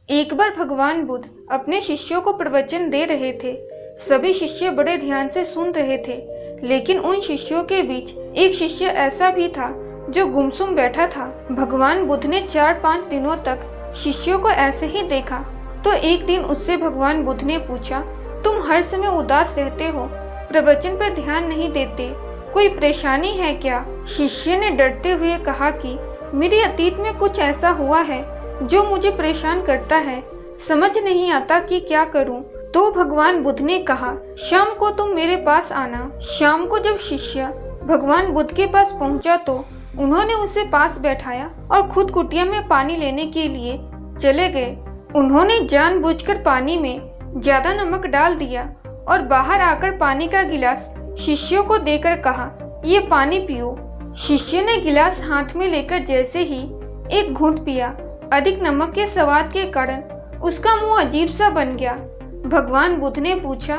एक बार भगवान बुद्ध अपने शिष्यों को प्रवचन दे रहे थे। सभी शिष्य बड़े ध्यान से सुन रहे थे, लेकिन उन शिष्यों के बीच एक शिष्य ऐसा भी था जो गुमसुम बैठा था। भगवान बुद्ध ने 4-5 दिनों तक शिष्यों को ऐसे ही देखा, तो एक दिन उससे भगवान बुद्ध ने पूछा, तुम हर समय उदास रहते हो, प्रवचन पर ध्यान नहीं देते, कोई परेशानी है क्या? शिष्य ने डरते हुए कहा कि मेरे अतीत में कुछ ऐसा हुआ है जो मुझे परेशान करता है, समझ नहीं आता कि क्या करूं। तो भगवान बुद्ध ने कहा, शाम को तुम मेरे पास आना। शाम को जब शिष्य भगवान बुद्ध के पास पहुंचा तो उन्होंने उसे पास बैठाया और खुद कुटिया में पानी लेने के लिए चले गए। उन्होंने जानबूझकर पानी में ज्यादा नमक डाल दिया और बाहर आकर पानी का गिलास शिष्यों को देकर कहा, ये पानी पियो। शिष्य ने गिलास हाथ में लेकर जैसे ही एक घूंट पिया, अधिक नमक के स्वाद के कारण उसका मुंह अजीब सा बन गया। भगवान बुद्ध ने पूछा,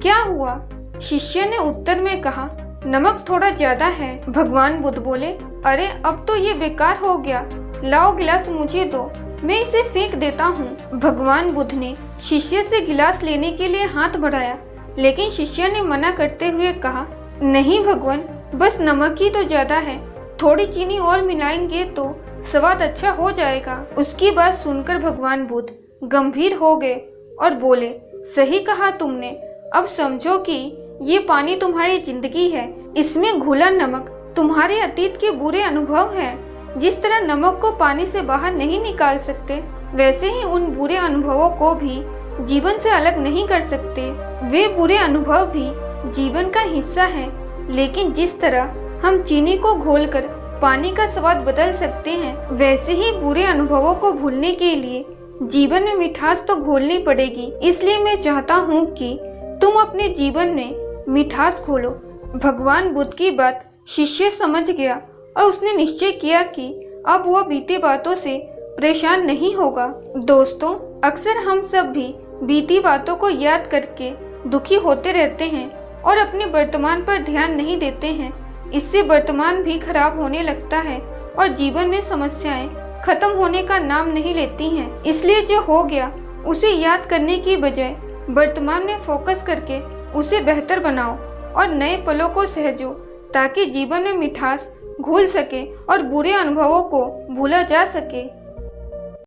क्या हुआ? शिष्य ने उत्तर में कहा, नमक थोड़ा ज्यादा है। भगवान बुद्ध बोले, अरे अब तो ये बेकार हो गया, लाओ गिलास मुझे दो, मैं इसे फेंक देता हूँ। भगवान बुद्ध ने शिष्य से गिलास लेने के लिए हाथ बढ़ाया, लेकिन शिष्य ने मना करते हुए कहा, नहीं भगवान, बस नमक ही तो ज्यादा है, थोड़ी चीनी और मिलाएंगे तो स्वाद अच्छा हो जाएगा। उसकी बात सुनकर भगवान बुद्ध गंभीर हो गए और बोले, सही कहा तुमने, अब समझो कि ये पानी तुम्हारी जिंदगी है, इसमें घुला नमक तुम्हारे अतीत के बुरे अनुभव हैं। जिस तरह नमक को पानी से बाहर नहीं निकाल सकते, वैसे ही उन बुरे अनुभवों को भी जीवन से अलग नहीं कर सकते। वे बुरे अनुभव भी जीवन का हिस्सा हैं, लेकिन जिस तरह हम चीनी को घोलकर पानी का स्वाद बदल सकते हैं, वैसे ही बुरे अनुभवों को भूलने के लिए जीवन में मिठास तो घोलनी पड़ेगी। इसलिए मैं चाहता हूँ कि तुम अपने जीवन में मिठास घोलो। भगवान बुद्ध की बात शिष्य समझ गया और उसने निश्चय किया कि अब वह बीती बातों से परेशान नहीं होगा। दोस्तों, अक्सर हम सब भी बीती बातों को याद करके दुखी होते रहते हैं और अपने वर्तमान पर ध्यान नहीं देते हैं। इससे वर्तमान भी खराब होने लगता है और जीवन में समस्याएं खत्म होने का नाम नहीं लेती हैं। इसलिए जो हो गया उसे याद करने की बजाय वर्तमान में फोकस करके उसे बेहतर बनाओ और नए पलों को सहेजो, ताकि जीवन में मिठास घुल सके और बुरे अनुभवों को भूला जा सके।